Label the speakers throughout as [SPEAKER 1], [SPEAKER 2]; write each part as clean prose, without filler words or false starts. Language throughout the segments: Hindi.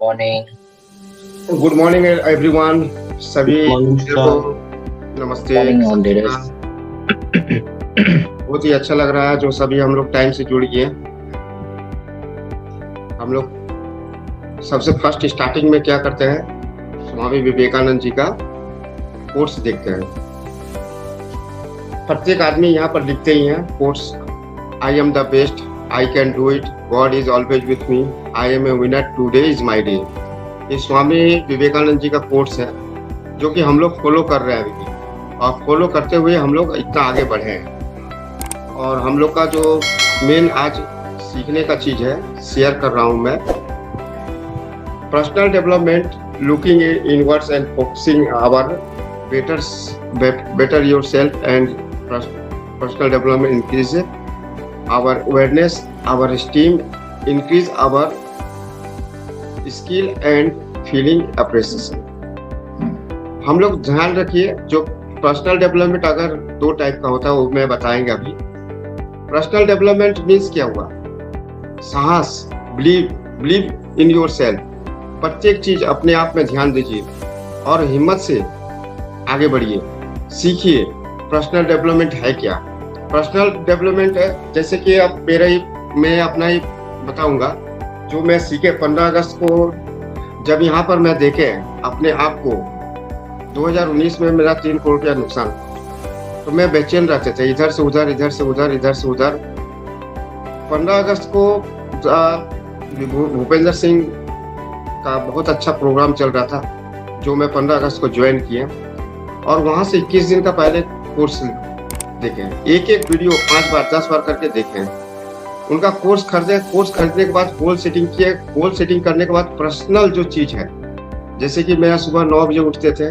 [SPEAKER 1] मॉर्निंग।
[SPEAKER 2] Good morning everyone. सभी
[SPEAKER 3] मॉर्निंग
[SPEAKER 2] को नमस्ते।
[SPEAKER 1] मॉर्निंग ऑल
[SPEAKER 2] सत श्री
[SPEAKER 1] लीडर्स।
[SPEAKER 2] अकाल। बहुत ही अच्छा लग रहा है जो सभी हम लोग टाइम से जुड़ गए। हम लोग सबसे फर्स्ट स्टार्टिंग में क्या करते हैं, स्वामी विवेकानंद जी का कोट्स देखते हैं। प्रत्येक आदमी यहाँ पर लिखते ही हैं quotes. I am the best, I can do it, God is always with me, I M A winner, today is my day. ये स्वामी विवेकानंद जी का कोट्स है जो कि हम लोग फॉलो कर रहे हैं अभी भी, और फॉलो करते हुए हम लोग इतना आगे बढ़े हैं। और हम लोग का जो मेन आज सीखने का चीज है शेयर कर रहा हूं मैं। Personal development, looking inwards and focusing our better yourself and personal development increase our awareness, our esteem, increase our skill and feeling appreciation। हम लोग ध्यान रखिए, जो पर्सनल डेवलपमेंट अगर दो टाइप का होता है वो मैं बताएंगे अभी। पर्सनल डेवलपमेंट मीन्स क्या हुआ, साहस, बिलीव इन योर सेल्फ। प्रत्येक चीज अपने आप में ध्यान दीजिए और हिम्मत से आगे बढ़िए, सीखिए पर्सनल डेवलपमेंट है क्या। पर्सनल डेवलपमेंट है जैसे कि अब मैं अपना ही बताऊंगा जो मैं सीखे 15 अगस्त को। जब यहाँ पर मैं देखे अपने आप को 2019 में मेरा 3 करोड़ का नुकसान, तो मैं बेचैन रहते थे, इधर से उधर, इधर से उधर, इधर से उधर। 15 अगस्त को भूपेंद्र सिंह का बहुत अच्छा प्रोग्राम चल रहा था जो मैं 15 अगस्त को ज्वाइन किया, और वहां से 21 दिन का पहले कोर्स देखे, एक वीडियो 5 बार 10 बार करके देखे। उनका कोर्स खरीदने के बाद गोल सेटिंग किए। गोल सेटिंग करने के बाद पर्सनल जो चीज है, जैसे कि मैं सुबह 9 बजे उठते थे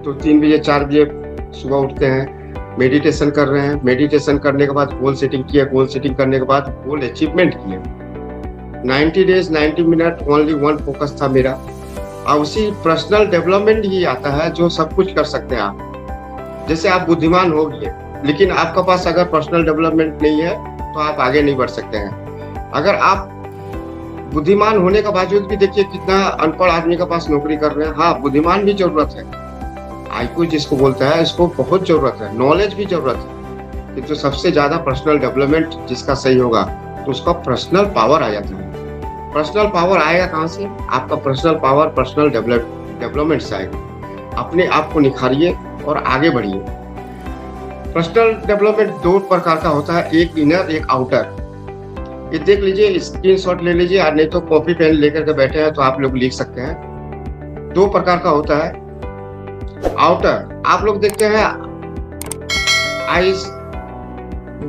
[SPEAKER 2] तो 3 बजे 4 बजे सुबह उठते हैं, मेडिटेशन कर रहे हैं। मेडिटेशन करने के बाद गोल सेटिंग किया। गोल सेटिंग करने के बाद गोल अचीवमेंट किए। 90 days 90 minute only one focus था मेरा। और उसी पर्सनल डेवलपमेंट ही आता है जो सब कुछ कर सकते हैं आप। जैसे आप बुद्धिमान हो गए, लेकिन आपका पास अगर पर्सनल डेवलपमेंट नहीं है तो आप आगे नहीं बढ़ सकते हैं। अगर आप बुद्धिमान होने का बावजूद भी देखिए कितना अनपढ़ आदमी के पास नौकरी कर रहे हैं। हाँ, बुद्धिमान भी जरूरत है, आईक्यू जिसको बोलता है, इसको बहुत जरूरत है, नॉलेज भी जरूरत है, किंतु सबसे ज्यादा पर्सनल डेवलपमेंट जिसका सही होगा तो उसका पर्सनल पावर आ जाता है। पर्सनल पावर आएगा कहाँ से? आपका पर्सनल पावर पर्सनल डेवलपमेंट से आएगा। अपने आप को निखारिए और आगे बढ़िए। पर्सनल डेवलपमेंट 2 प्रकार का होता है, एक इनर, एक आउटर। ये देख लीजिए, स्क्रीनशॉट ले लीजिए, और नहीं तो कॉपी पेन लेकर के बैठे हैं तो आप लोग लिख सकते हैं। 2 प्रकार का होता है। आउटर आप लोग देखते हैं, आईज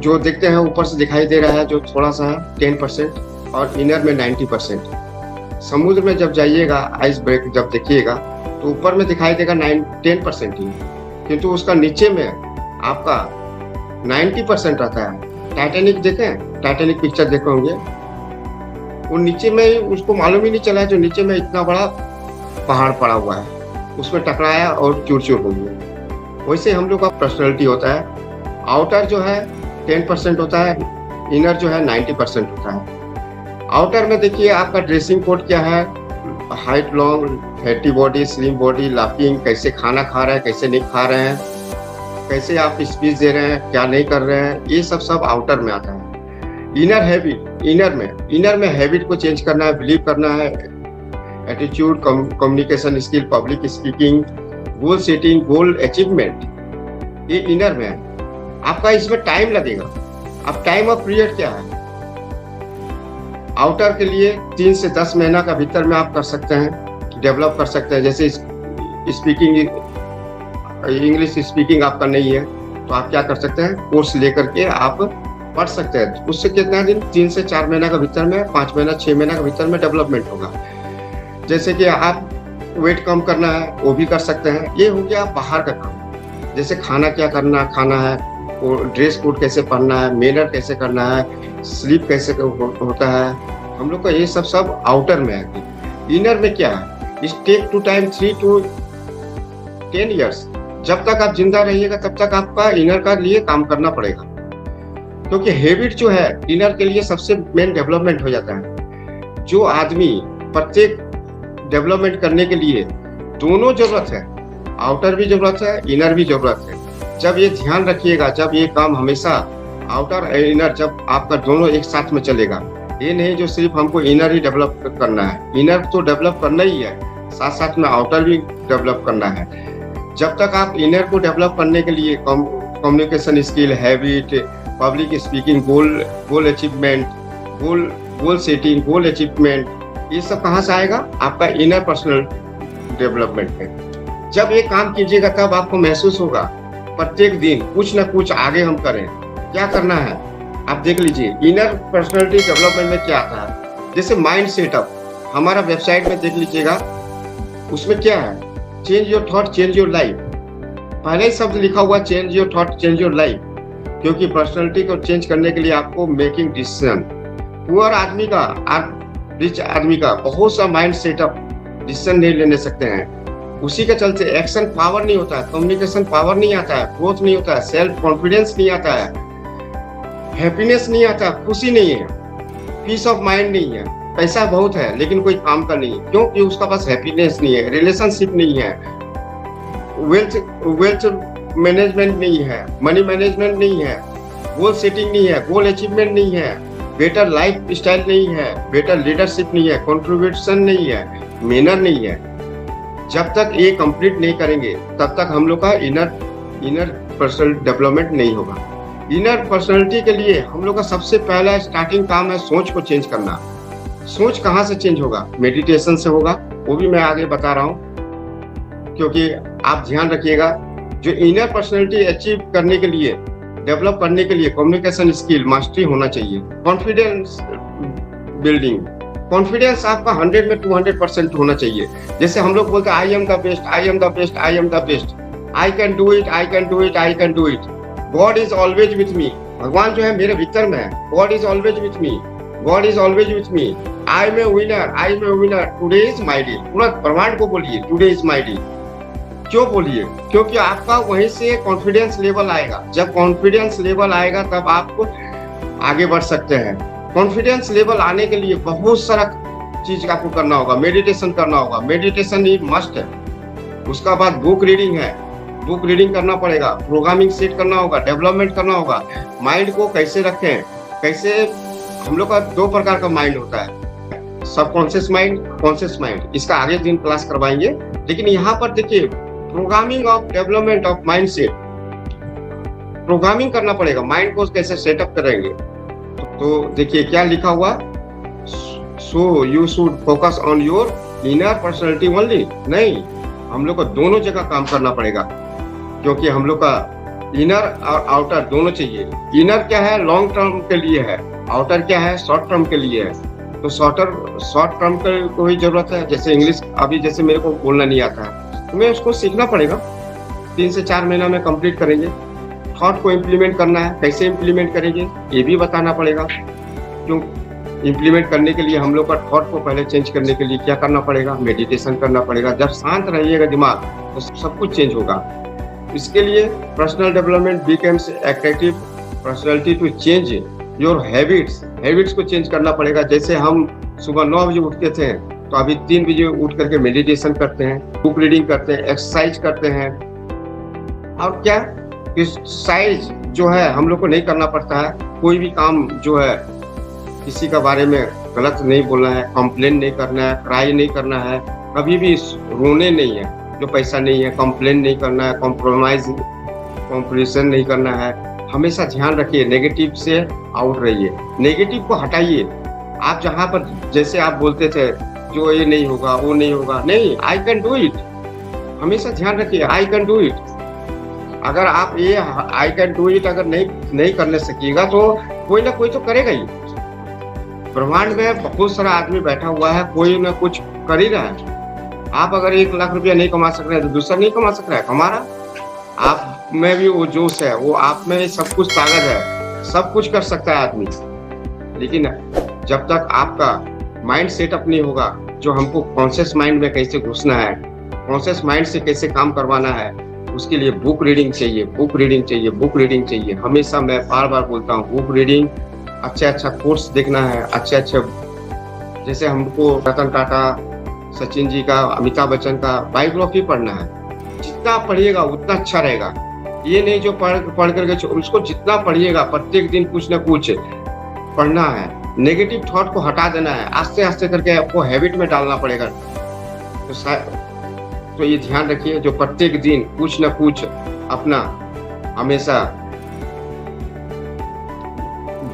[SPEAKER 2] जो देखते हैं ऊपर से दिखाई दे रहा है, जो थोड़ा सा है 10%, और इनर में 90%। समुद्र में जब जाइएगा, आइस ब्रेक जब देखिएगा तो ऊपर में दिखाई देगा 10% ही, किंतु उसका नीचे में आपका 90% रहता है। टाइटैनिक देखें, टाइटैनिक पिक्चर देखे होंगे, वो नीचे में ही उसको मालूम ही नहीं चला जो नीचे में इतना बड़ा पहाड़ पड़ा हुआ है, उसमें टकराया और चूर चूर हो गया। वैसे हम लोग का पर्सनैलिटी होता है। आउटर जो है 10% होता है, इनर जो है 90% होता है। आउटर में देखिए आपका ड्रेसिंग कोड क्या है, height, long, fatty body, slim body, laughing, कैसे खाना खा रहे हैं, कैसे नहीं खा रहे हैं, कैसे आप स्पीच दे रहे हैं, क्या नहीं कर रहे हैं, ये सब आउटर में आता है। इनर हैबिट, इनर में हैबिट को चेंज करना है, बिलीव करना है, attitude, communication skill, public speaking, goal setting, गोल अचीवमेंट, ये इनर में है। आपका इसमें टाइम लगेगा। अब टाइम ऑफ पीरियड क्या है? आउटर के लिए 3 से 10 महीना का भीतर में आप कर सकते हैं, डेवलप कर सकते हैं। जैसे स्पीकिंग, इंग्लिश स्पीकिंग आपका नहीं है तो आप क्या कर सकते हैं, कोर्स लेकर के आप पढ़ सकते हैं। उससे कितना दिन, 3 से 4 महीना का भीतर में, 5 महीना 6 महीना का भीतर में डेवलपमेंट होगा। जैसे कि आप वेट कम करना है वो भी कर सकते हैं। ये हो गया बाहर का काम। जैसे खाना क्या खाना है, ड्रेस कोड कैसे पहनना है, मैनर कैसे करना है, स्लीप कैसे होता है, हम लोग का ये सब आउटर में है। इनर में क्या है, इस take to time 3 to 10 years। जब तक आप जिंदा रहिएगा तब तक आपका इनर का लिए काम करना पड़ेगा, क्योंकि हैबिट जो है इनर के लिए सबसे मेन डेवलपमेंट हो जाता है। जो आदमी प्रत्येक डेवलपमेंट करने के लिए दोनों जरूरत है, आउटर भी जरूरत है, इनर भी जरूरत है। जब ये ध्यान रखिएगा, जब ये काम हमेशा आउटर और इनर जब आपका दोनों एक साथ में चलेगा, ये नहीं जो सिर्फ हमको इनर ही डेवलप करना है, इनर तो डेवलप करना ही है, साथ साथ में आउटर भी डेवलप करना है। जब तक आप इनर को डेवलप करने के लिए communication skill, habit, public speaking, गोल अचीवमेंट, गोल सेटिंग, गोल अचीवमेंट, ये सब कहाँ से आएगा? आपका इनर पर्सनल डेवलपमेंट है। जब ये काम कीजिएगा तब आपको महसूस होगा प्रत्येक दिन कुछ ना कुछ आगे हम करें। क्या करना है आप देख लीजिए। इनर पर्सनालिटी डेवलपमेंट में क्या आता है, जैसे माइंड सेटअप, हमारा वेबसाइट में देख लीजिएगा, उसमें क्या है, change your thought change your life. पहले ही शब्द लिखा हुआ change your thought change your life, क्योंकि पर्सनालिटी को चेंज करने के लिए आपको मेकिंग डिसीजन, पुअर आदमी का और रिच आदमी का बहुत सा माइंड सेटअप डिसीजन नहीं लेने सकते हैं। उसी के चलते एक्शन पावर नहीं होता है, कम्युनिकेशन पावर नहीं आता है, ग्रोथ नहीं होता है, सेल्फ कॉन्फिडेंस नहीं आता है, हैप्पीनेस नहीं आता, खुशी नहीं है, पीस ऑफ माइंड नहीं है। पैसा बहुत है लेकिन कोई काम का नहीं है, क्योंकि उसका पास हैप्पीनेस नहीं है, रिलेशनशिप नहीं है, वेल्थ मैनेजमेंट नहीं है, मनी मैनेजमेंट नहीं है, गोल सेटिंग नहीं है, गोल अचीवमेंट नहीं है, बेटर लाइफ स्टाइल नहीं है, बेटर लीडरशिप नहीं है, कंट्रीब्यूशन नहीं है, मैनर नहीं है। जब तक ये कंप्लीट नहीं करेंगे तब तक हम लोग का इनर पर्सनल डेवलपमेंट नहीं होगा। इनर पर्सनालिटी के लिए हम लोग का सबसे पहला स्टार्टिंग काम है सोच को चेंज करना। सोच कहाँ से चेंज होगा? मेडिटेशन से होगा, वो भी मैं आगे बता रहा हूँ। क्योंकि आप ध्यान रखिएगा, जो इनर पर्सनालिटी अचीव करने के लिए, डेवलप करने के लिए कम्युनिकेशन स्किल मास्टरी होना चाहिए। कॉन्फिडेंस बिल्डिंग, कॉन्फिडेंस आपका 100 में 200% होना चाहिए। जैसे हम लोग बोलते हैं I am the best, I am the best, I am the best, I can do it, I can do it, I can do it, God is always with me. भगवान जो है मेरे भीतर में है, God is always with me, God is always with me, I M A winner, I M A winner, today is my day. पूरा ब्रह्मांड को बोलिए टुडे इज माय डे। क्यों बोलिए? क्योंकि आपका वहीं से कॉन्फिडेंस लेवल आएगा। जब कॉन्फिडेंस लेवल आएगा तब आपको आगे बढ़ सकते हैं। कॉन्फिडेंस लेवल आने के लिए बहुत सारा चीज आपको करना होगा। मेडिटेशन करना होगा, मेडिटेशन ही मस्ट है। उसका बाद बुक रीडिंग है, बुक रीडिंग करना पड़ेगा, प्रोग्रामिंग सेट करना होगा, डेवलपमेंट करना होगा। माइंड को कैसे रखें, कैसे, हम लोग का 2 प्रकार का माइंड होता है, सबकॉन्शियस माइंड, कॉन्शियस माइंड। इसका आगे दिन क्लास करवाएंगे, लेकिन यहाँ पर देखिए programming of development of mind set, programming करना पड़ेगा, माइंड को कैसे सेटअप करेंगे। तो देखिए क्या लिखा हुआ, so you should focus on your inner personality only. नहीं, हम लोग को दोनों जगह काम करना पड़ेगा, क्योंकि हम लोग का इनर और आउटर दोनों चाहिए। इनर क्या है? लॉन्ग टर्म के लिए है, आउटर क्या है? शॉर्ट टर्म के लिए है। तो शॉर्ट टर्म को ही जरूरत है। जैसे इंग्लिश अभी जैसे मेरे को बोलना नहीं आता है, तो मैं उसको सीखना पड़ेगा, 3 से 4 महीना में कंप्लीट करेंगे। थॉट को इम्प्लीमेंट करना है, कैसे इम्प्लीमेंट करेंगे ये भी बताना पड़ेगा। क्यों इम्प्लीमेंट करने के लिए हम लोग का थॉट को पहले चेंज करने के लिए क्या करना पड़ेगा? मेडिटेशन करना पड़ेगा। जब शांत रहिएगा दिमाग तो सब कुछ चेंज होगा। इसके लिए personal development becomes active personality to change your habits को चेंज करना पड़ेगा। जैसे हम सुबह 9 बजे उठते थे, तो अभी 3 बजे उठ करके मेडिटेशन करते हैं, बुक रीडिंग करते हैं, एक्सरसाइज करते हैं। और क्या एक्सरसाइज जो है हम लोग को नहीं करना पड़ता है। कोई भी काम जो है किसी के बारे में गलत नहीं बोलना है, कंप्लेन नहीं करना है, क्राई नहीं करना है, कभी भी रोने नहीं है। जो पैसा नहीं है, कंप्लेन नहीं करना है, कॉम्प्रोमाइज नहीं करना है। हमेशा ध्यान रखिए, नेगेटिव से आउट रहिए, नेगेटिव को हटाइए। आप जहाँ पर जैसे आप बोलते थे जो ये नहीं होगा वो नहीं होगा, नहीं, आई कैन डू इट। हमेशा ध्यान रखिए, आई कैन डू इट। अगर आप ये आई कैन डू इट अगर नहीं करने सकिएगा तो कोई ना कोई तो करेगा ही। ब्रह्मांड में बहुत सारा आदमी बैठा हुआ है, कोई ना कुछ कर ही रहा है। आप अगर 1 लाख रुपया नहीं कमा सक रहे हैं तो दूसरा नहीं कमा सक रहा है, कमा रहा। आप में भी वो जोश है, वो आप में सब कुछ ताकत है, सब कुछ कर सकता है आदमी। लेकिन जब तक आपका माइंड सेटअप नहीं होगा, जो हमको कॉन्शियस माइंड में कैसे घुसना है, कॉन्शियस माइंड से कैसे काम करवाना है, उसके लिए बुक रीडिंग चाहिए, बुक रीडिंग चाहिए, बुक रीडिंग चाहिए। हमेशा मैं बार बार बोलता हूँ, बुक रीडिंग, अच्छा कोर्स देखना है, अच्छे जैसे हमको रतन टाटा, सचिन जी का, अमिताभ बच्चन का बायोग्राफी पढ़ना है। जितना पढ़िएगा उतना अच्छा रहेगा। ये नहीं जो पढ़ करके उसको जितना पढ़िएगा, प्रत्येक दिन कुछ ना कुछ पढ़ना है। नेगेटिव थॉट को हटा देना है, आस्ते आस्ते करके आपको हैबिट में डालना पड़ेगा। तो ये ध्यान रखिए, जो प्रत्येक दिन कुछ ना कुछ अपना हमेशा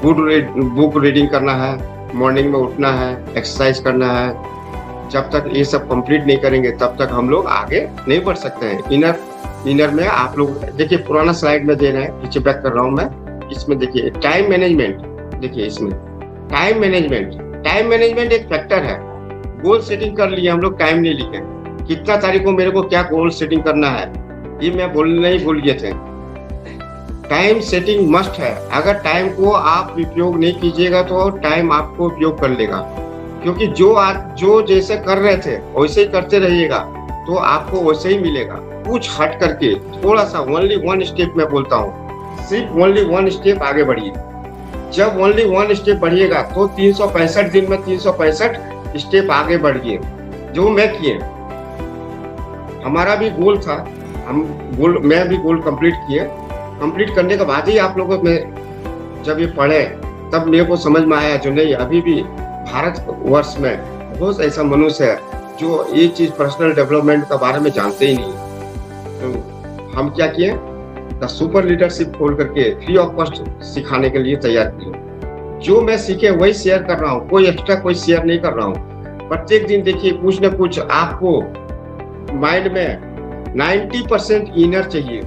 [SPEAKER 2] बुक रीडिंग करना है, मॉर्निंग में उठना है, एक्सरसाइज करना है। जब तक ये सब कंप्लीट नहीं करेंगे तब तक हम लोग आगे नहीं बढ़ सकते हैं। इनर में आप लोग देखिए, पुराना स्लाइड में दे रहे हैं, पीछे बैक कर रहा हूं मैं। इसमें देखिए टाइम मैनेजमेंट, देखिए इसमें टाइम मैनेजमेंट एक फैक्टर है। गोल सेटिंग कर लिए हम लोग, टाइम नहीं लिखे। कितना तारीख को मेरे को क्या गोल सेटिंग करना है, ये मैं बोलना ही भूल गए थे। टाइम सेटिंग मस्ट है। अगर टाइम को आप उपयोग नहीं कीजिएगा तो टाइम आपको उपयोग कर लेगा, क्योंकि जो जैसे कर रहे थे वैसे ही करते रहिएगा तो आपको वैसे ही मिलेगा। कुछ हट करके थोड़ा सा, ओनली वन स्टेप मैं बोलता हूँ, सिर्फ ओनली वन स्टेप आगे बढ़िए। जब ओनली वन स्टेप बढ़िएगा तो 365 दिन में 365 स्टेप आगे बढ़िए। जो मैं किए, हमारा भी गोल था, मैं भी गोल कंप्लीट किए। कंप्लीट करने के बाद ही आप लोगों में जब ये पढ़े तब मेरे को समझ में आया, जो नहीं, अभी भी भारत वर्ष में बहुत ऐसा मनुष्य है जो ये चीज पर्सनल डेवलपमेंट के बारे में जानते ही नहीं। तो हम क्या किए, द सुपर लीडरशिप खोल करके फ्री ऑफ कॉस्ट सिखाने के लिए तैयार किए। जो मैं सीखे वही शेयर कर रहा हूँ, कोई एक्स्ट्रा कोई शेयर नहीं कर रहा हूँ। प्रत्येक दिन देखिए कुछ न कुछ आपको माइंड में 90% इनर चाहिए।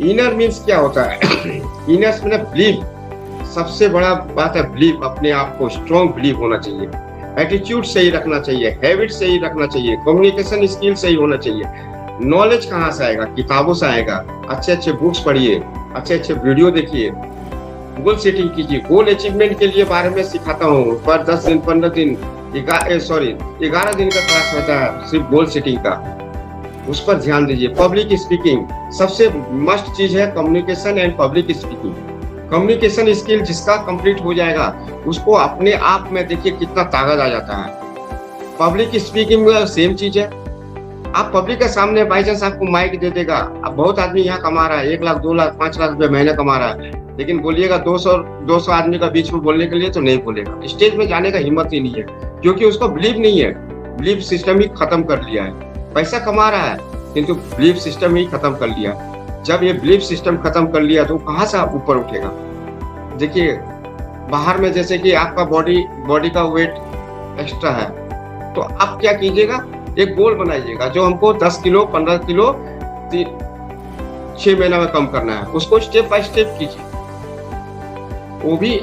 [SPEAKER 2] इनर मीन्स क्या होता है? इनर मैंने बिलीव, सबसे बड़ा बात है बिलीव। अपने आप को स्ट्रॉन्ग बिलीव होना चाहिए, एटीट्यूड सही रखना चाहिए, हैबिट सही रखना चाहिए, कम्युनिकेशन स्किल सही होना चाहिए। नॉलेज कहाँ से आएगा? किताबों से आएगा। अच्छे अच्छे बुक्स पढ़िए, अच्छे अच्छे वीडियो देखिए, गोल सेटिंग कीजिए। गोल अचीवमेंट के लिए बारे में सिखाता हूँ, पर 10 दिन 15 दिन 11 दिन का क्लास रहता है सिर्फ गोल सेटिंग का, उस पर ध्यान दीजिए। पब्लिक स्पीकिंग सबसे मस्ट चीज है, communication and public speaking. Communication skill जिसका कंप्लीट हो जाएगा उसको अपने आप में देखिए कितना ताकत आ जाता है। पब्लिक स्पीकिंग में सेम चीज है। आप पब्लिक के सामने बाई चांस आपको माइक दे देगा, अब बहुत आदमी यहाँ कमा रहा है 1 लाख 2 लाख 5 लाख रुपए महीने कमा रहा है, लेकिन बोलिएगा 200 आदमी का बीच में बोलने के लिए तो नहीं बोलेगा। स्टेज में जाने का हिम्मत ही नहीं है, क्योंकि उसको बिलीव नहीं है। बिलीव सिस्टम ही खत्म कर लिया है। पैसा कमा रहा है किंतु बिलीफ सिस्टम ही खत्म कर लिया। जब ये बिलीफ सिस्टम खत्म कर लिया तो कहाँ से ऊपर उठेगा? देखिए बाहर में जैसे कि आपका बॉडी का वेट एक्स्ट्रा है, तो आप क्या कीजिएगा, एक गोल बनाइएगा जो हमको 10 किलो 15 किलो 6 महीना में कम करना है। उसको स्टेप बाय स्टेप कीजिए।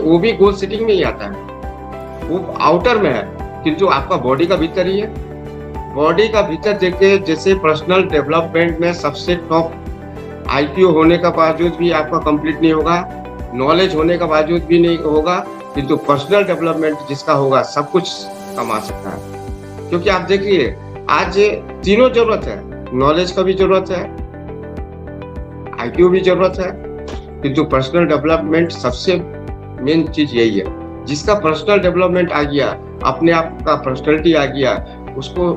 [SPEAKER 2] वो भी गोल सेटिंग में ही आता है। वो आउटर में है किंतु आपका बॉडी का भीतर ही है। बॉडी का भीतर देखिए, जैसे पर्सनल डेवलपमेंट में सबसे टॉप आईक्यू होने का बावजूद भी आपका कंप्लीट नहीं होगा, नॉलेज होने का बावजूद भी नहीं होगा, किंतु पर्सनल डेवलपमेंट जिसका होगा सब कुछ कमा सकता है। क्योंकि आप देखिए आज तीनों जरूरत है, नॉलेज का भी जरूरत है, आईक्यू भी जरूरत है, किंतु पर्सनल डेवलपमेंट सबसे मेन चीज यही है। जिसका पर्सनल डेवलपमेंट आ गया, अपने आप का पर्सनैलिटी आ गया, उसको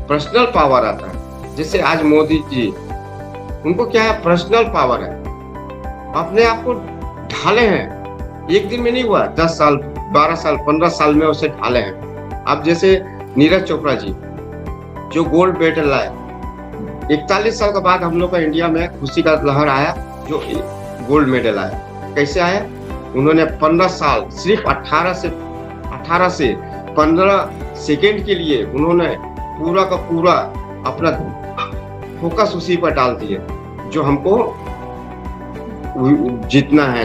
[SPEAKER 2] पर्सनल पावर आता है। जैसे आज मोदी जी, उनको क्या है, पर्सनल पावर है। अपने आप को ढाले हैं, एक दिन में नहीं हुआ, 10 साल 12 साल 15 साल में उसे ढाले हैं। अब जैसे नीरज चोपड़ा जी जो गोल्ड मेडल लाए, 41 साल के बाद हम लोग का इंडिया में खुशी का लहर आया, जो गोल्ड मेडल आया। कैसे आया? उन्होंने 15 साल सिर्फ 18 से 15 सेकेंड के लिए उन्होंने पूरा का पूरा अपना फोकस उसी पर डाल दिए, जो हमको जीतना है।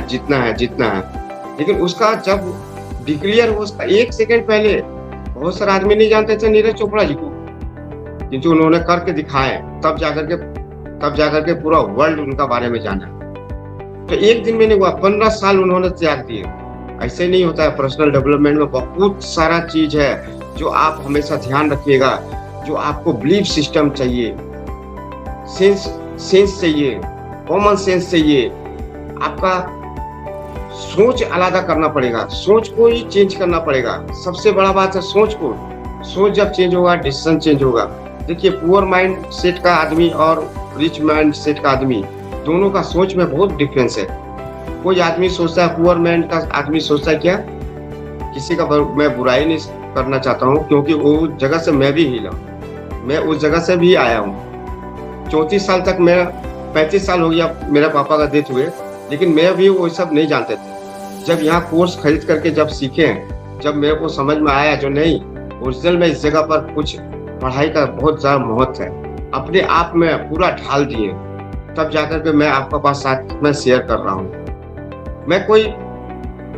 [SPEAKER 2] लेकिन उसका जब डिक्लेयर हो, उसका 1 सेकेंड पहले बहुत सारे आदमी नहीं जानते थे नीरज चोपड़ा जी को, किंतु उन्होंने करके दिखाए, तब जाकर के पूरा वर्ल्ड उनका बारे में जाना। तो एक दिन में नहीं हुआ, 15 साल उन्होंने त्याग दिए। ऐसे नहीं होता है। पर्सनल डेवलपमेंट में बहुत सारा चीज है जो आप हमेशा ध्यान रखिएगा। जो आपको बिलीफ सिस्टम चाहिए, सेंस चाहिए, कॉमन सेंस चाहिए, आपका सोच अलग करना पड़ेगा, सोच को ही चेंज करना पड़ेगा। सबसे बड़ा बात है सोच को। सोच जब चेंज होगा, डिसीजन चेंज होगा। देखिए, पुअर माइंड सेट का आदमी और रिच माइंड सेट का आदमी, दोनों का सोच में बहुत डिफरेंस है। कोई आदमी सोचता है, पुअर माइंड का आदमी सोचता है क्या, किसी का मैं बुराई नहीं करना चाहता हूँ, क्योंकि वो जगह से मैं भी हिला, मैं उस जगह से भी आया हूँ। 34 साल तक मैं 35 साल हो गया मेरे पापा का डेथ हुए, लेकिन मैं भी वो सब नहीं जानते थे। जब यहाँ कोर्स खरीद करके जब सीखे, जब मेरे को समझ में आया जो नहीं, ओरिजिनल में इस जगह पर कुछ पढ़ाई का बहुत ज्यादा महत्व है, अपने आप में पूरा ढाल दिए, तब जाकर के मैं आपका पास साथ में शेयर कर रहा हूँ। मैं कोई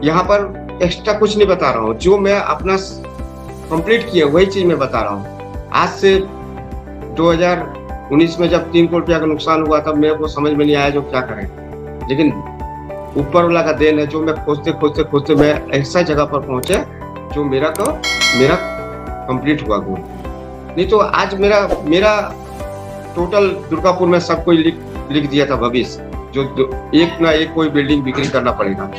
[SPEAKER 2] यहाँ पर एक्स्ट्रा कुछ नहीं बता रहा हूँ, जो मैं अपना कंप्लीट किया वही चीज मैं बता रहा हूँ। आज से 2019 में जब 3 करोड़ रुपया का नुकसान हुआ, तब मेरे को समझ में नहीं आया जो क्या करें, लेकिन ऊपर वाला का देन है, जो मैं खोजते खोजते खोजते मैं ऐसा जगह पर पहुंचे जो मेरा कंप्लीट हुआ गोल। नहीं तो आज मेरा टोटल दुर्गापुर में सब कोई लिख दिया था भविष्य, जो एक ना एक कोई बिल्डिंग बिक्री करना पड़ेगा।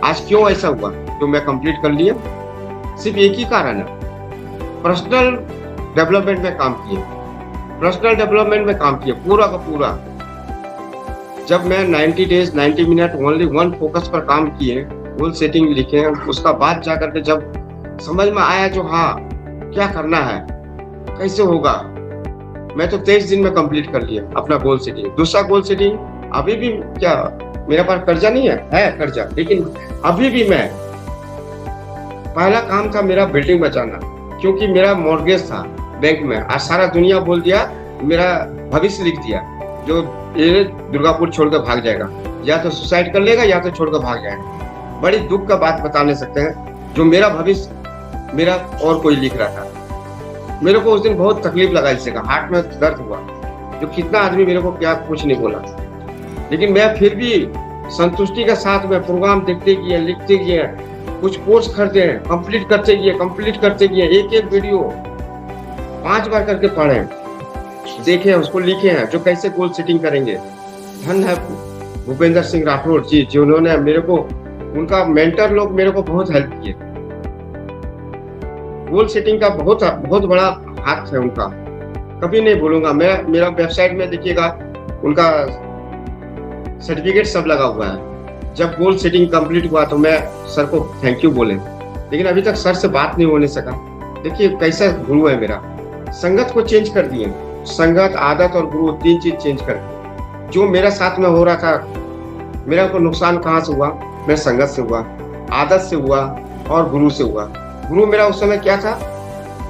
[SPEAKER 2] आज क्यों ऐसा हुआ, जो मैं कंप्लीट कर लिया, सिर्फ एक ही कारण है, पर्सनल डेवलपमेंट में काम किए, पर्सनल डेवलपमेंट में काम किए पूरा का पूरा। जब मैं 90 days 90 minute only one focus पर काम किए, गोल सेटिंग लिखे, उसका बाद जाकर के जब समझ में आया जो हाँ क्या करना है, कैसे होगा, मैं तो 23 दिन में कंप्लीट कर लिया अपना गोल सेटिंग। दूसरा गोल सेटिंग, अभी भी क्या मेरे पास कर्जा नहीं है कर्जा, लेकिन अभी भी मैं, पहला काम था मेरा बिल्डिंग बचाना, क्योंकि मेरा मॉर्गेज था बैंक में। आज सारा दुनिया बोल दिया, मेरा भविष्य लिख दिया, जो ये दुर्गापुर छोड़कर भाग जाएगा, या तो सुसाइड कर लेगा या तो छोड़कर भाग जाएगा। बड़ी दुख का बात बताने सकते हैं, जो मेरा भविष्य मेरा और कोई लिख रहा था। मेरे को उस दिन बहुत तकलीफ लगा, इस जगह हार्ट में दर्द हुआ, जो कितना आदमी मेरे को क्या कुछ नहीं बोला, लेकिन मैं फिर भी संतुष्टि के साथ में प्रोग्राम देखते गए, लिखते गए, कुछ कोर्स खरीदे, कंप्लीट करते गए, एक वीडियो 5 बार करके पढ़े, देखे, उसको लिखे हैं, जो कैसे गोल सेटिंग करेंगे। धन है भूपेंद्र सिंह राठौर जी, जिन्होंने मेरे को, उनका मेंटर लोग मेरे को बहुत हेल्प किए। गोल सेटिंग का बहुत बड़ा हाथ है उनका, कभी नहीं भूलूंगा। मेरा वेबसाइट में देखिएगा, उनका सर्टिफिकेट सब लगा हुआ है। जब गोल सेटिंग कंप्लीट हुआ तो मैं सर को थैंक यू बोले, लेकिन अभी तक सर से बात नहीं होने सका। देखिए कैसा गुरु है मेरा, संगत को चेंज कर दिए, संगत, आदत और गुरु, 3 चीज चेंज कर दी। जो मेरे साथ में हो रहा था, मेरा को नुकसान कहाँ से हुआ, मैं संगत से हुआ, आदत से हुआ और गुरु से हुआ। गुरु मेरा उस समय क्या था,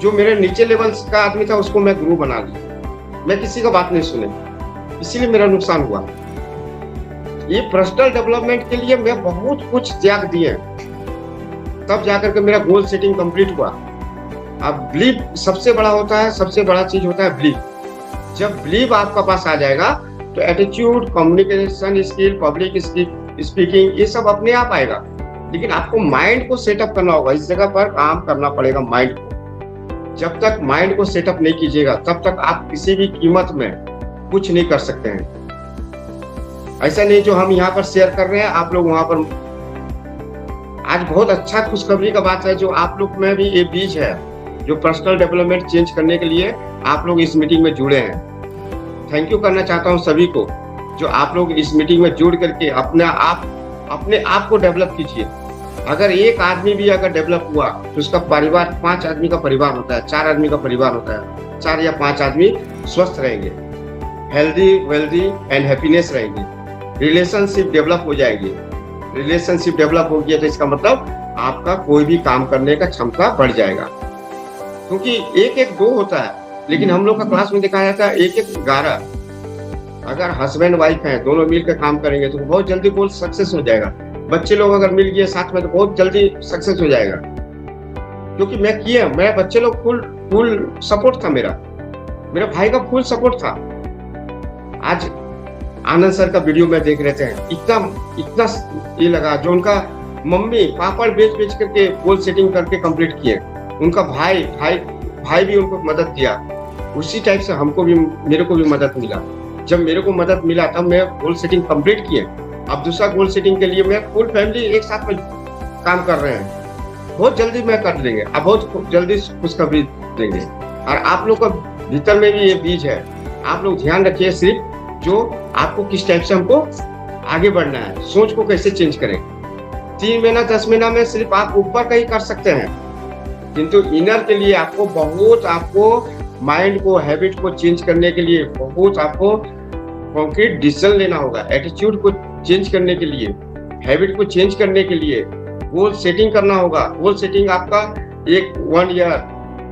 [SPEAKER 2] जो मेरे नीचे लेवल का आदमी था उसको मैं गुरु बना लिया, मैं किसी का बात नहीं सुने, इसीलिए मेरा नुकसान हुआ। ये पर्सनल डेवलपमेंट के लिए मैं बहुत कुछ त्याग दिए, तब जाकर के मेरा गोल सेटिंग कंप्लीट हुआ। अब बिलीव सबसे बड़ा होता है, सबसे बड़ा चीज होता है बिलीव। जब बिलीव आपका पास आ जाएगा तो attitude, communication skill, public speaking, ये सब अपने आप आएगा। लेकिन आपको माइंड को सेटअप करना होगा, इस जगह पर काम करना पड़ेगा माइंड को। जब तक माइंड को सेटअप नहीं कीजिएगा, तब तक आप किसी भी कीमत में कुछ नहीं कर सकते हैं। ऐसा नहीं जो हम यहाँ पर शेयर कर रहे हैं, आप लोग वहां पर। आज बहुत अच्छा खुशखबरी का बात है, जो आप लोग में भी ये बीज है, जो पर्सनल डेवलपमेंट चेंज करने के लिए आप लोग इस मीटिंग में जुड़े हैं। थैंक यू करना चाहता हूँ सभी को, जो आप लोग इस मीटिंग में जुड़ करके अपने आप को डेवलप कीजिए। अगर एक आदमी भी अगर डेवलप हुआ तो उसका परिवार, 5 आदमी का परिवार होता है, 4 आदमी का परिवार होता है। 4 या 5 आदमी स्वस्थ रहेंगे, हेल्दी, वेल्दी एंड हैप्पीनेस रहेंगे, रिलेशनशिप डेवलप हो जाएगी। रिलेशनशिप डेवलप हो गया तो इसका मतलब आपका कोई भी काम करने का क्षमता बढ़ जाएगा, क्योंकि 1-1-2 होता है, लेकिन हम लोग का क्लास में दिखाया जाता है 1-1-11। अगर हस्बैंड वाइफ हैं, दोनों मिलकर काम करेंगे तो बहुत जल्दी गोल सक्सेस हो जाएगा। बच्चे लोग अगर मिल गए साथ में तो बहुत जल्दी सक्सेस हो जाएगा, क्योंकि मेरे बच्चे लोग फुल सपोर्ट था, मेरा भाई का फुल सपोर्ट था। आज आनंद सर का वीडियो में देख रहे थे, इतना ये लगा, जो उनका मम्मी पापड़ बेच करके गोल सेटिंग करके कंप्लीट किए, उनका भाई भी उनको मदद दिया। उसी टाइप से मेरे को भी मदद मिला। जब मेरे को मदद मिला तब मैं गोल सेटिंग कंप्लीट किए। अब दूसरा गोल सेटिंग के लिए मैं फुल फैमिली एक साथ में काम कर रहे हैं। बहुत जल्दी मैं कर देंगे, आप बहुत जल्दी खुशखबरी देंगे। और आप लोग का भीतर में भी ये बीज है, आप लोग ध्यान रखिए सिर्फ जो आपको किस टाइप से हमको आगे बढ़ना है, सोच को कैसे चेंज करें। 3 महीना 10 महीना में सिर्फ आप ऊपर का ही कर सकते हैं, किंतु इनर के लिए आपको माइंड को, हैबिट को चेंज करने के लिए बहुत आपको कॉन्क्रीट डिसीजन लेना होगा। एटीट्यूड को चेंज करने के लिए, हैबिट को चेंज करने के लिए गोल सेटिंग करना होगा। गोल सेटिंग आपका 1 ईयर,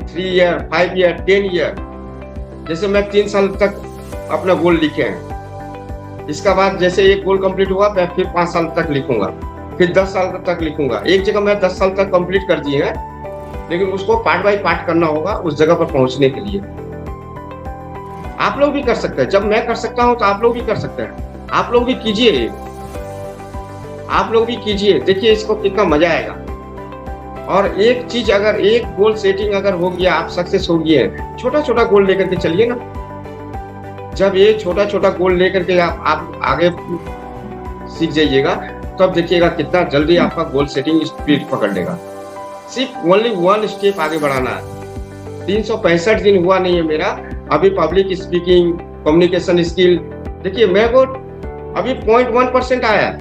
[SPEAKER 2] 3 ईयर, 5 ईयर, 10 ईयर। जैसे मैं 3 साल तक अपना गोल लिखे हैं, इसका बाद जैसे एक गोल कंप्लीट हुआ मैं फिर 5 साल तक लिखूंगा, फिर 10 साल तक लिखूंगा। एक जगह मैं 10 साल तक कंप्लीट कर दिए हैं, लेकिन उसको पार्ट बाय पार्ट करना होगा उस जगह पर पहुंचने के लिए। आप लोग भी कर सकते हैं, जब मैं कर सकता हूं तो आप लोग भी कर सकते हैं। आप लोग भी कीजिए, आप लोग भी कीजिए, देखिए इसको कितना मजा आएगा। और एक चीज, अगर एक गोल सेटिंग अगर हो गया, आप सक्सेस हो गए, छोटा छोटा गोल लेकर के चलिए ना। जब ये छोटा छोटा गोल लेकर के आप आगे सीख जाइएगा, तब देखिएगा कितना जल्दी आपका गोल सेटिंग स्पीड पकड़ लेगा। सिर्फ ओनली 1 स्टेप आगे बढ़ाना है। 365 दिन हुआ नहीं है मेरा अभी पब्लिक स्पीकिंग, कम्युनिकेशन स्किल। देखिए मेरे को अभी 0.1% आया है,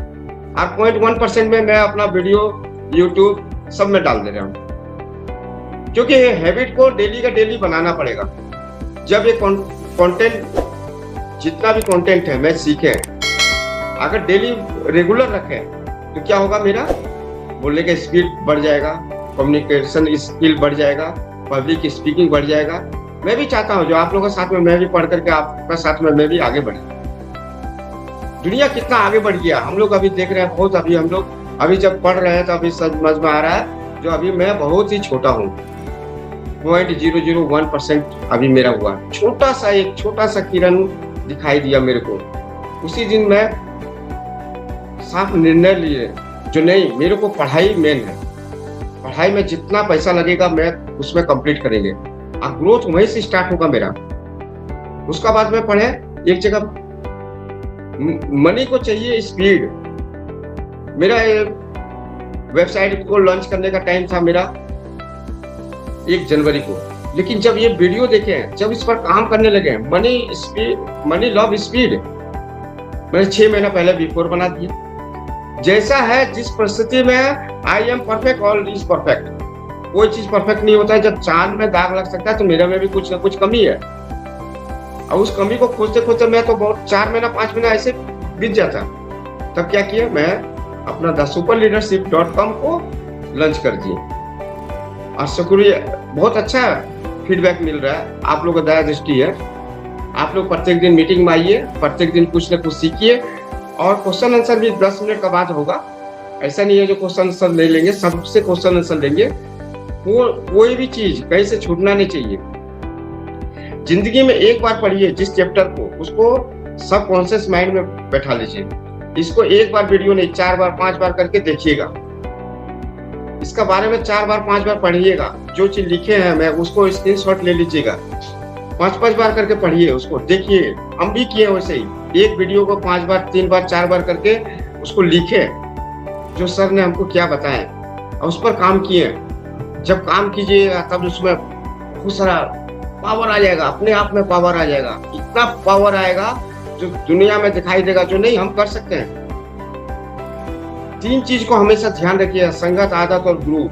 [SPEAKER 2] और 0.1% में मैं अपना वीडियो यूट्यूब सब में डाल दे रहा हूँ, क्योंकि ये हैबिट को डेली का डेली बनाना पड़ेगा। जब ये कंटेंट, जितना भी कंटेंट है मैं सीखे, अगर डेली रेगुलर रखें तो क्या होगा, मेरा बोलने का स्पीड बढ़ जाएगा, कम्युनिकेशन स्किल बढ़ जाएगा, पब्लिक स्पीकिंग बढ़ जाएगा। मैं भी चाहता हूँ जो आप लोगों के साथ में मैं भी पढ़ करके आपका साथ में मैं भी आगे बढ़े। दुनिया कितना आगे बढ़ गया, हम लोग अभी देख रहे हैं बहुत। अभी हम लोग अभी जब पढ़ रहे हैं तो अभी समझ में आ रहा है, जो अभी मैं बहुत ही छोटा हूँ, 0.001% अभी मेरा हुआ। छोटा सा किरण दिखाई दिया मेरे को। उसी दिन मैं साफ निर्णय लिए, जो नहीं, मेरे को पढ़ाई मेन है, पढ़ाई में जितना पैसा लगेगा मैं उसमें कंप्लीट करेंगे, और ग्रोथ वहीं से स्टार्ट होगा मेरा। उसका बाद में पढ़े एक जगह, मनी को चाहिए स्पीड। मेरा वेबसाइट को लॉन्च करने का टाइम था मेरा 1 जनवरी को, लेकिन जब ये वीडियो देखे, जब इस पर काम करने लगे, मनी लव स्पीड, मैंने 6 महीना पहले बिफोर बना दिया। जैसा है, जिस परिस्थिति में I am perfect, all is perfect. कोई चीज परफेक्ट नहीं होता है। जब चांद में दाग लग सकता है तो मेरे में भी कुछ ना कुछ कमी है, और उस कमी को खोजते खोजते मैं तो बहुत 4 महीना 5 महीना ऐसे बीत जाता। तब क्या किया, मैं अपना thesuperleadership.com को लॉन्च कर दिए, और शुक्रिया, बहुत अच्छा फीडबैक मिल रहा है। आप लोगों का दया दृष्टि है। आप लोग प्रत्येक दिन मीटिंग में आइए, प्रत्येक दिन कुछ न कुछ सीखिए, और क्वेश्चन आंसर भी 10 मिनट का बाद होगा। ऐसा नहीं है जो क्वेश्चन आंसर ले लेंगे, सबसे क्वेश्चन आंसर लेंगे। कोई भी चीज कहीं से छूटना नहीं चाहिए। जिंदगी में एक बार पढ़िए जिस चैप्टर को, उसको सबकॉन्शियस माइंड में बैठा लीजिए। इसको एक बार वीडियो नहीं, 4 बार 5 बार करके देखिएगा। इसका बारे में 4 बार 5 बार पढ़िएगा। जो चीज लिखे हैं मैं उसको स्क्रीनशॉट ले लीजिएगा, 5-5 बार करके पढ़िए, उसको देखिए। हम भी किए वैसे ही, एक वीडियो को 5 बार 3 बार 4 बार करके उसको लिखे, जो सर ने हमको क्या बताया, और उस पर काम किए। जब काम कीजिएगा तब उसमें बहुत सारा पावर आ जाएगा, अपने आप में पावर आ जाएगा। इतना पावर आएगा जो दुनिया में दिखाई देगा, जो नहीं हम कर सकते हैं। 3 चीज को हमेशा ध्यान रखिए, संगत, आदत और गुरु।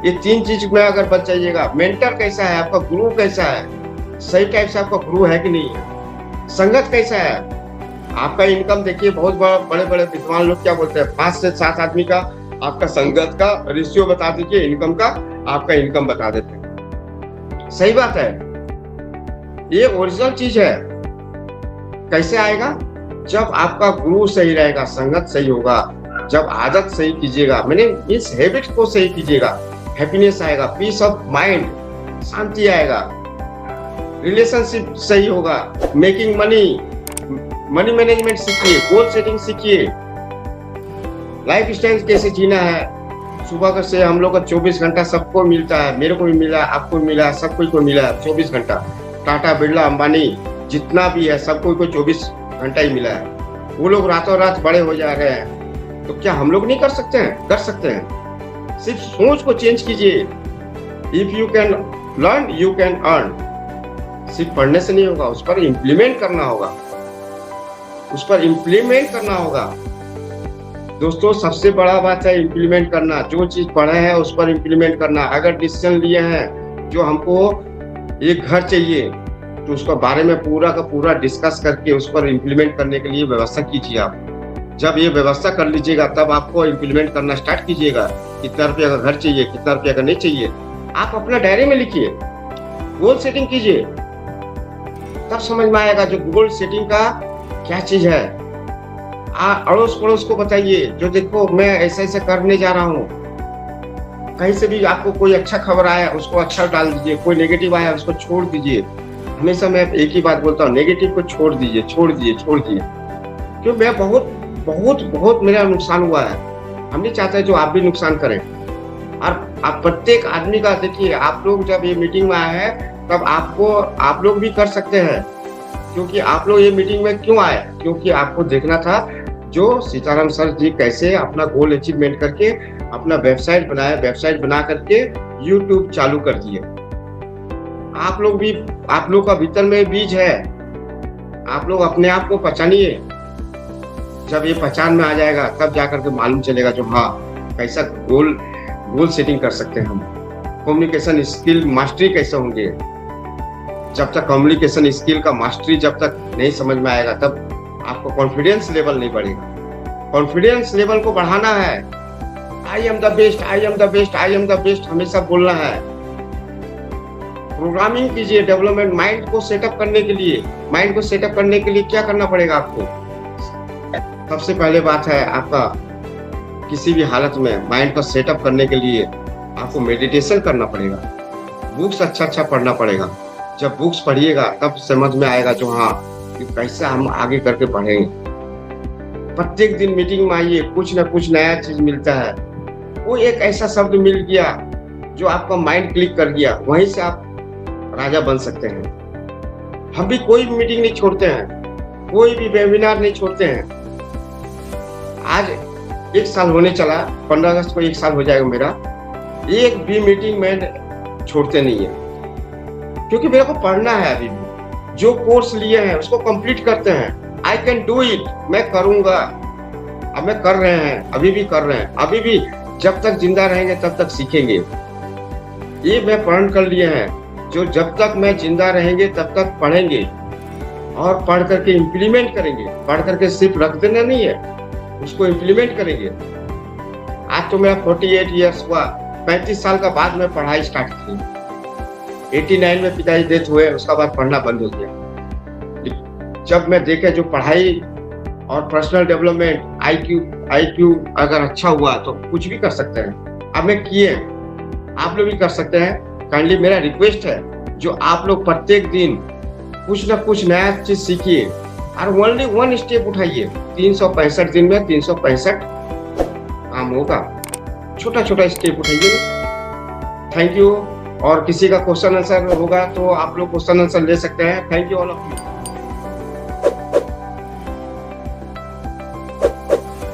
[SPEAKER 2] ये 3 चीज में अगर बच जाइएगा, मेंटर कैसा है, आपका गुरु कैसा है, सही टाइप से आपका गुरु है कि नहीं है, संगत कैसा है, आपका इनकम देखिए। बहुत बड़े बड़े विद्वान लोग क्या बोलते हैं, 5 से 7 आदमी का आपका संगत का रेशियो बता दीजिए, इनकम का, आपका इनकम बता देते हैं। सही बात है, ये ओरिजिनल चीज है। कैसे आएगा, जब आपका गुरु सही रहेगा, संगत सही होगा, जब आदत सही कीजिएगा, मैंने इस हैबिट को सही कीजिएगा, हैप्पीनेस आएगा, पीस ऑफ माइंड, शांति आएगा, रिलेशनशिप सही होगा, मेकिंग मनी मैनेजमेंट सीखिए, गोल सेटिंग सीखिए, लाइफ स्टाइल कैसे जीना है। सुबह से हम लोग का 24 घंटा सबको मिलता है, मेरे को भी मिला, आपको मिला, सब को मिला 24 घंटा। टाटा, बिरला, अंबानी जितना भी है सबको 24 घंटा ही मिला है। वो लोग रातों रात बड़े हो जा रहे हैं, तो क्या हम लोग नहीं कर सकते हैं? कर सकते हैं। सिर्फ सोच को चेंज कीजिए। If you can learn you can earn. सिर्फ पढ़ने से नहीं होगा, उस पर इम्प्लीमेंट करना होगा, उस पर इम्प्लीमेंट करना होगा। दोस्तों सबसे बड़ा बात है इम्प्लीमेंट करना। जो चीज पढ़े हैं उस पर इम्प्लीमेंट करना। अगर डिसीजन लिए हैं जो हमको एक घर चाहिए तो उसके बारे में पूरा का पूरा डिस्कस करके उस पर इम्प्लीमेंट करने के लिए व्यवस्था कीजिए। आप जब ये व्यवस्था कर लीजिएगा तब आपको इम्प्लीमेंट करना स्टार्ट कीजिएगा। कितना रुपया का घर चाहिए, कितना रुपया का नहीं चाहिए, आप अपना डायरी में लिखिए, गोल सेटिंग कीजिए, तब समझ में आएगा जो गोल सेटिंग का क्या चीज है। अड़ोस पड़ोस को बताइए, जो देखो मैं ऐसे ऐसे करने जा रहा हूँ। कहीं से भी आपको कोई अच्छा खबर आया उसको अच्छा डाल दीजिए, कोई नेगेटिव आया उसको छोड़ दीजिए। हमेशा मैं एक ही बात बोलता हूँ, नेगेटिव को छोड़ दीजिए, छोड़ दीजिए, छोड़ दीजिए। क्यों मैं बहुत बहुत बहुत मेरा नुकसान हुआ है। हम नहीं चाहते जो आप भी नुकसान करें। और आप प्रत्येक आदमी का देखिए, आप लोग जब ये मीटिंग में आए हैं तब आप लोग भी कर सकते हैं। क्योंकि आप लोग ये मीटिंग में क्यों आए? क्योंकि आपको देखना था जो सीताराम सर जी कैसे अपना गोल अचीवमेंट करके अपना वेबसाइट बनाया, वेबसाइट बना करके यूट्यूब चालू कर दिए। आप लोग का भीतर में बीज है, आप लोग अपने आप को पहचानिए। जब ये पहचान में आ जाएगा तब जाकर के मालूम चलेगा जो हाँ कैसा गोल सेटिंग कर सकते हैं हम। कम्युनिकेशन स्किल मास्टरी कैसे होंगे। जब तक कम्युनिकेशन स्किल का मास्टरी जब तक नहीं समझ में आएगा तब आपको कॉन्फिडेंस लेवल नहीं बढ़ेगा। कॉन्फिडेंस लेवल को बढ़ाना है। I am the best, I am the best, I am the best हमेशा बोलना है। प्रोग्रामिंग कीजिए, डेवलपमेंट माइंड को सेटअप करने के लिए। माइंड को सेटअप करने के लिए क्या करना पड़ेगा आपको? सबसे पहले बात है आपका किसी भी हालत में माइंड को सेटअप करने के लिए आपको मेडिटेशन करना पड़ेगा। बुक्स अच्छा पढ़ना पड़ेगा। जब बुक्स पढ़िएगा तब समझ में आएगा जो हाँ कि कैसे हम आगे करके पढ़ेंगे। प्रत्येक दिन मीटिंग में आइए, कुछ ना कुछ नया चीज मिलता है। वो एक ऐसा शब्द मिल गया जो आपका माइंड क्लिक कर गया, वहीं से आप राजा बन सकते हैं। हम भी कोई भी मीटिंग नहीं छोड़ते हैं, कोई भी वेबिनार नहीं छोड़ते हैं। आज 1 साल होने चला, 15 अगस्त को 1 साल हो जाएगा मेरा। एक भी मीटिंग में छोड़ते नहीं है, क्योंकि मेरे को पढ़ना है। अभी भी जो कोर्स लिए हैं उसको कंप्लीट करते हैं। आई कैन डू इट, मैं करूंगा। अब मैं कर रहे हैं, अभी भी कर रहे हैं। अभी भी जब तक जिंदा रहेंगे तब तक सीखेंगे। ये मैं प्रण कर लिए हैं जो जब तक मैं जिंदा रहेंगे तब तक पढ़ेंगे और पढ़ करके इम्प्लीमेंट करेंगे। पढ़ करके सिर्फ रख देना नहीं है, उसको इम्प्लीमेंट करेंगे। आज तो मेरा 48 ईयर्स हुआ, 35 साल का बाद में पढ़ाई स्टार्ट की। 89 में पिताजी डेथ हुए, उसका बाद पढ़ना बंद हो गया। जब मैं देखे जो पढ़ाई और पर्सनल डेवलपमेंट आईक्यू अगर अच्छा हुआ तो कुछ भी कर सकते हैं। अब मैं किए, आप लोग भी कर सकते हैं। काइंडली मेरा रिक्वेस्ट है जो आप लोग प्रत्येक दिन कुछ ना कुछ नया चीज सीखिए और ओनली 1 स्टेप उठाइए। 365 दिन में 365 काम होगा। छोटा छोटा स्टेप उठाइए। Thank you. और किसी का क्वेश्चन आंसर होगा तो आप लोग क्वेश्चन आंसर ले सकते हैं। Thank you all of you.